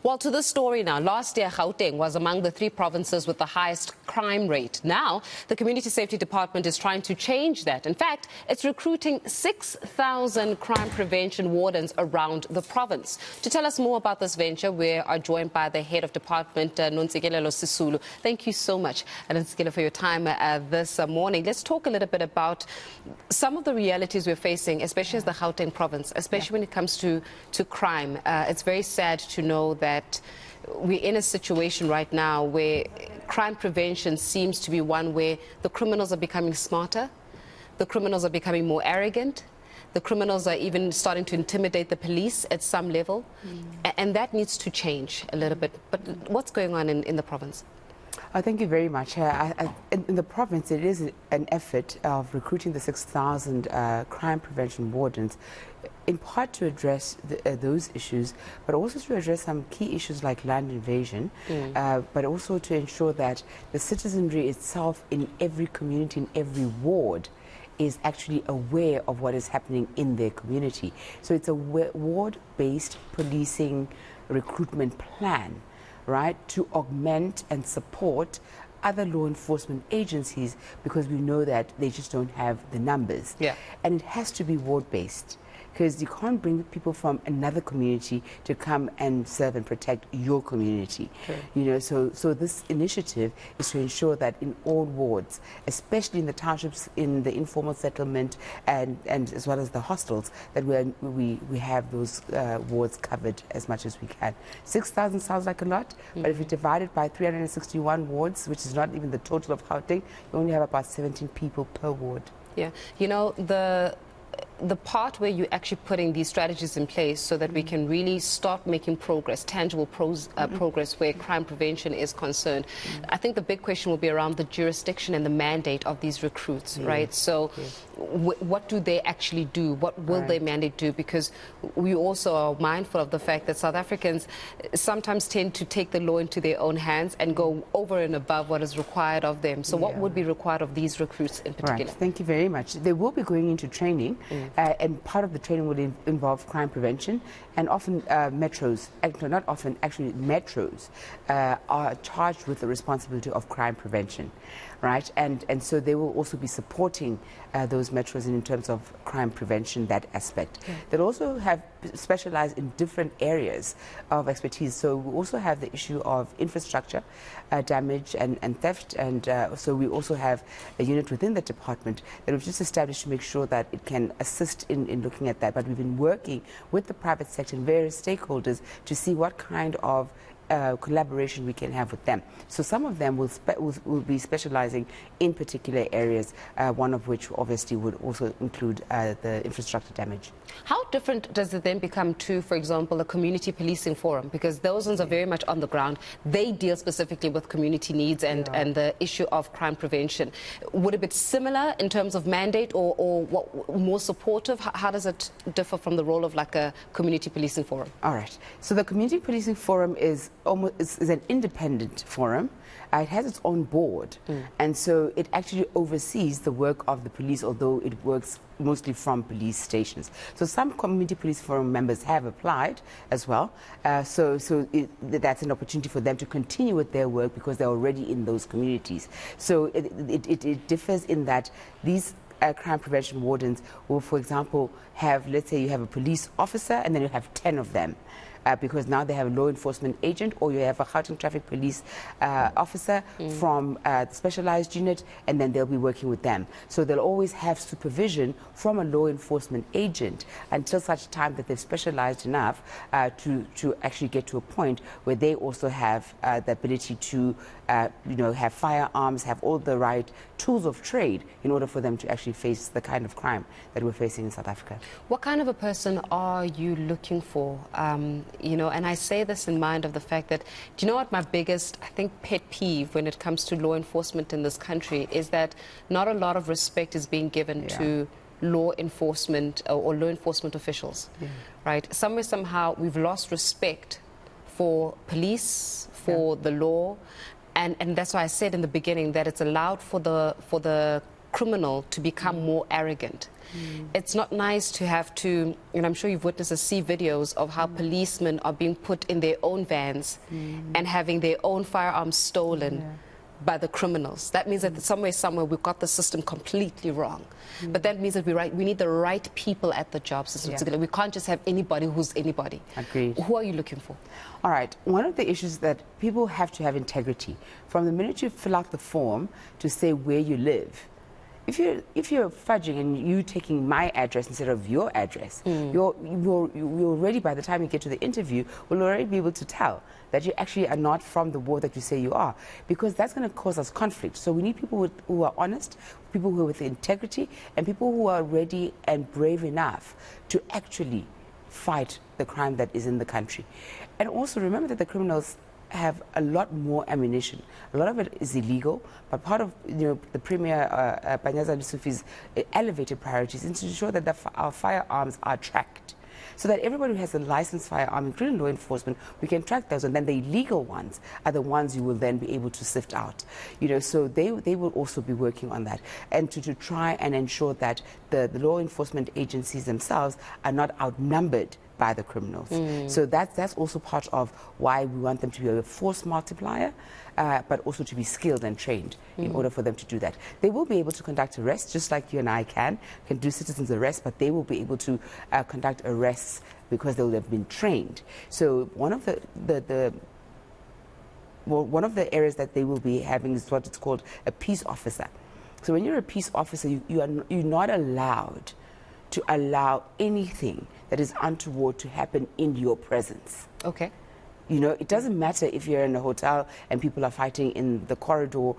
Well, to this story now, last year Gauteng was among the 3 provinces with the highest crime rate. Now, the Community Safety Department is trying to change that. In fact, it's recruiting 6,000 crime prevention wardens around the province. To tell us more about this venture, we are joined by the head of department, Nontsikelelo Sisulu. Thank you so much, Nontsikelelo, for your time this morning. Let's talk a little bit about some of the realities we're facing, especially as the Gauteng province, especially when it comes to crime. It's very sad to know that we're in a situation right now where crime prevention seems to be one where the criminals are becoming smarter, the criminals are becoming more arrogant, the criminals are even starting to intimidate the police at some level, and that needs to change a little bit. But what's going on in the province? Thank you very much. In the province, it is an effort of recruiting the 6,000 crime prevention wardens, in part to address those issues, but also to address some key issues like land invasion, but also to ensure that the citizenry itself in every community, in every ward, is actually aware of what is happening in their community. So it's a ward-based policing recruitment plan, right, to augment and support other law enforcement agencies, because we know that they just don't have the numbers. Yeah. And it has to be ward-based, because you can't bring people from another community to come and serve and protect your community. Sure. You know, so this initiative is to ensure that in all wards, especially in the townships, in the informal settlement, and as well as the hostels, that we have those wards covered as much as we can. 6,000 sounds like a lot, but if you divide it by 361 wards, which is not even the total of Gauteng, you only have about 17 people per ward. Yeah, you know, the part where you're actually putting these strategies in place so that we can really start making progress, tangible progress where crime prevention is concerned. I think the big question will be around the jurisdiction and the mandate of these recruits, right? So what do they actually do? What will their mandate do? Because we also are mindful of the fact that South Africans sometimes tend to take the law into their own hands and go over and above what is required of them. So what would be required of these recruits in particular? Right. Thank you very much. They will be going into training. And part of the training will involve crime prevention, and often metros, not often, actually metros are charged with the responsibility of crime prevention, right? And so they will also be supporting those metros in terms of crime prevention, that aspect. They'll also have specialized in different areas of expertise. So we also have the issue of infrastructure damage and theft, and so we also have a unit within the department that we've just established to make sure that it can assist in looking at that. But we've been working with the private sector and various stakeholders to see what kind of collaboration we can have with them. So some of them will be specializing in particular areas, one of which obviously would also include the infrastructure damage. How different does it then become to, for example, a community policing forum? Because those ones are very much on the ground. They deal specifically with community needs and the issue of crime prevention. Would it be similar in terms of mandate, or what, more supportive? How does it differ from the role of like a community policing forum? All right. So the community policing forum is an independent forum. It has its own board, and so it actually oversees the work of the police, although it works mostly from police stations. So some community police forum members have applied as well, so that's an opportunity for them to continue with their work because they're already in those communities. So it differs in that these crime prevention wardens will, for example, have, let's say you have a police officer and then you have 10 of them. Because now they have a law enforcement agent, or you have a Gauteng traffic police officer from the specialized unit, and then they'll be working with them. So they'll always have supervision from a law enforcement agent until such time that they've specialized enough to actually get to a point where they also have the ability to have firearms, have all the right tools of trade in order for them to actually face the kind of crime that we're facing in South Africa. What kind of a person are you looking for? You know, and I say this in mind of the fact that, do you know what my biggest, I think, pet peeve when it comes to law enforcement in this country is that not a lot of respect is being given to law enforcement or law enforcement officials, right? Somewhere, somehow, we've lost respect for police, for the law, and that's why I said in the beginning that it's allowed for the criminal to become more arrogant. It's not nice to have to, and I'm sure you've witnessed this, see videos of how policemen are being put in their own vans and having their own firearms stolen by the criminals. That means that somewhere we've got the system completely wrong. But that means that we need the right people at the jobs. We can't just have anybody who's anybody. Agreed. Who are you looking for? All right. One of the issues that people have to have integrity. From the minute you fill out the form to say where you live, if you're fudging and you taking my address instead of your address, you're already, by the time you get to the interview, will already be able to tell that you actually are not from the ward that you say you are, because that's going to cause us conflict. So we need people who are honest, people who are with integrity, and people who are ready and brave enough to actually fight the crime that is in the country. And also remember that the criminals have a lot more ammunition. A lot of it is illegal, but part of the Premier Panyaza Lesufi's elevated priorities is to ensure that our firearms are tracked, so that everybody who has a licensed firearm, including law enforcement, we can track those, and then the illegal ones are the ones you will then be able to sift out. So they will also be working on that, and to try and ensure that the law enforcement agencies themselves are not outnumbered by the criminals. So that's also part of why we want them to be a force multiplier, but also to be skilled and trained in order for them to do that. They will be able to conduct arrests just like you and I can do citizens arrests, but they will be able to conduct arrests because they will have been trained. So one of the areas that they will be having is what it's called a peace officer. So when you're a peace officer, you're not allowed to allow anything that is untoward to happen in your presence. Okay. It doesn't matter if you're in a hotel and people are fighting in the corridor.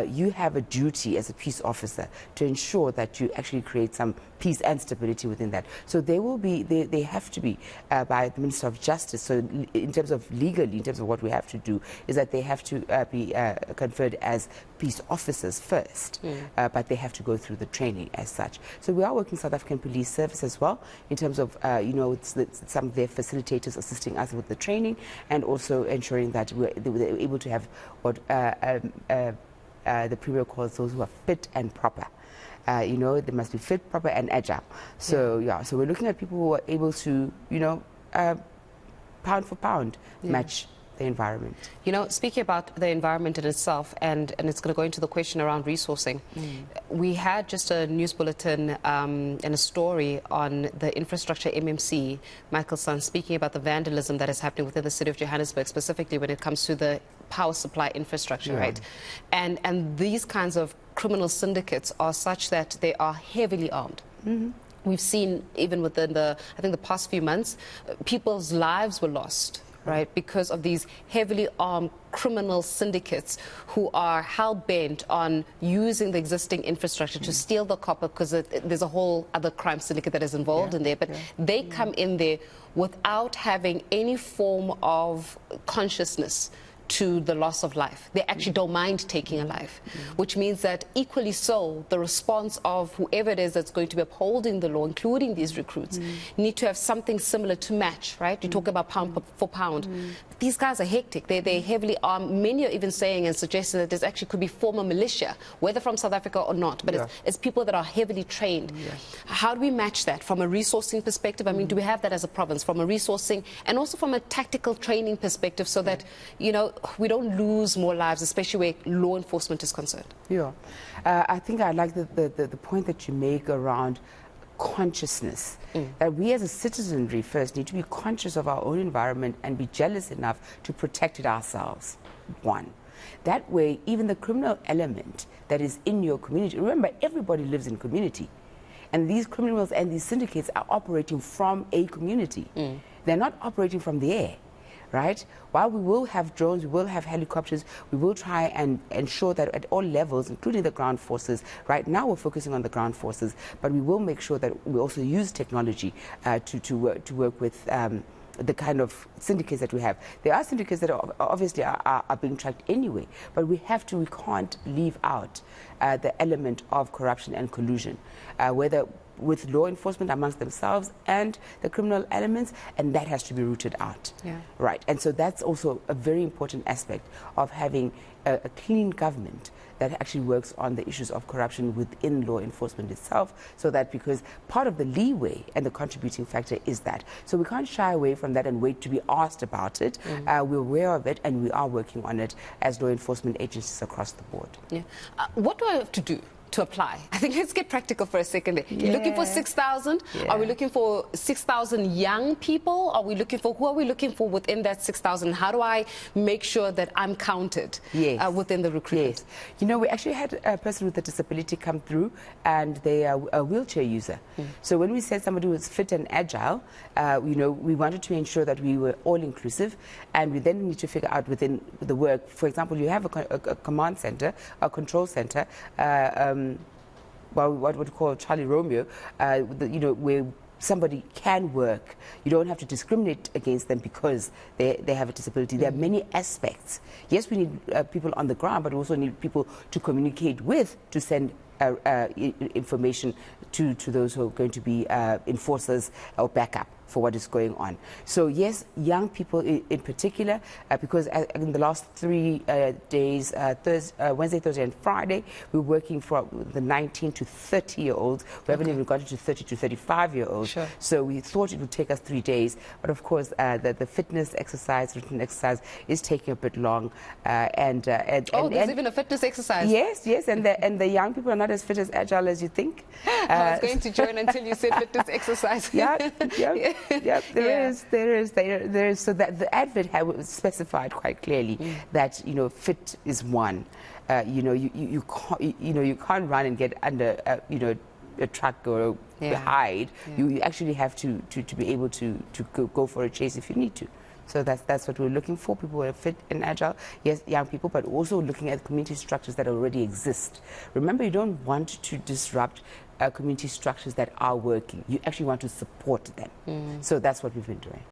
You have a duty as a peace officer to ensure that you actually create some peace and stability within that. So they have to be by the Minister of Justice. So in terms of legally, in terms of what we have to do, is that they have to be conferred as peace officers first, but they have to go through the training as such. So we are working South African Police Service as well in terms of it's some of their facilitators assisting us with the training, and also ensuring that we're able to have what the Premier calls those who are fit and proper. They must be fit, proper, and agile. So so we're looking at people who are able to, pound for pound, match the environment. Speaking about the environment in itself, and it's going to go into the question around resourcing. We had just a news bulletin and a story on the infrastructure MMC, Michael Son, speaking about the vandalism that is happening within the city of Johannesburg, specifically when it comes to the power supply infrastructure, right? And these kinds of criminal syndicates are such that they are heavily armed. We've seen, even within I think the past few months, people's lives were lost, right, because of these heavily armed criminal syndicates who are hell-bent on using the existing infrastructure to steal the copper, because there's a whole other crime syndicate that is involved in there. But they come in there without having any form of consciousness to the loss of life. They actually don't mind taking a life, which means that equally so, the response of whoever it is that's going to be upholding the law, including these recruits, need to have something similar to match, right? You talk about pound for pound. These guys are hectic. They're heavily armed. Many are even saying and suggesting that there actually could be former militia, whether from South Africa or not, but it's people that are heavily trained. How do we match that from a resourcing perspective? I mean, do we have that as a province, from a resourcing and also from a tactical training perspective, so that, we don't lose more lives, especially where law enforcement is concerned? I think I like the point that you make around consciousness, that we as a citizenry first need to be conscious of our own environment and be jealous enough to protect it ourselves. One. That way, even the criminal element that is in your community, remember, everybody lives in community, and these criminals and these syndicates are operating from a community. They're not operating from the air. Right? While we will have drones, we will have helicopters, we will try and ensure that at all levels, including the ground forces, right now we're focusing on the ground forces, but we will make sure that we also use technology to work with the kind of syndicates that we have. There are syndicates that obviously are being tracked anyway, but we can't leave out the element of corruption and collusion, whether with law enforcement amongst themselves and the criminal elements, and that has to be rooted out. Yeah. Right, and so that's also a very important aspect of having a clean government that actually works on the issues of corruption within law enforcement itself, so that, because part of the leeway and the contributing factor is that. So we can't shy away from that and wait to be asked about it. We're aware of it, and we are working on it as law enforcement agencies across the board. Yeah. What do I have to do to apply? I think let's get practical for a second. You're looking for 6,000? Yeah. Are we looking for 6,000 young people? Who are we looking for within that 6,000? How do I make sure that I'm counted within the recruitment? Yes. You know, we actually had a person with a disability come through, and they are a wheelchair user. So when we said somebody was fit and agile, you know, we wanted to ensure that we were all inclusive, and we then need to figure out within the work. For example, you have a command center, a control center, well, what would call Charlie Romeo, you know, where somebody can work. You don't have to discriminate against them because they have a disability. There are many aspects. Yes, we need people on the ground, but we also need people to communicate with, to send information to those who are going to be enforcers or backup for what is going on. So yes, young people in particular, because in the last 3 days, Wednesday, Thursday and Friday, we're working for the 19 to 30-year-olds. We haven't even gotten to 30 to 35-year-olds. Sure. So we thought it would take us 3 days, but of course the fitness exercise, written exercise is taking a bit long. There's even a fitness exercise. Yes, and the young people are not as fit as agile as you think. I was going to join until you said fitness exercise. Yeah. There is. So that the advert had specified quite clearly that, you know, fit is one. You know, you can't run and get under you know, a truck or hide. You actually have to be able to go for a chase if you need to. So that's what we're looking for, people who are fit and agile, yes, young people, but also looking at community structures that already exist. Remember, you don't want to disrupt community structures that are working. You actually want to support them. So that's what we've been doing.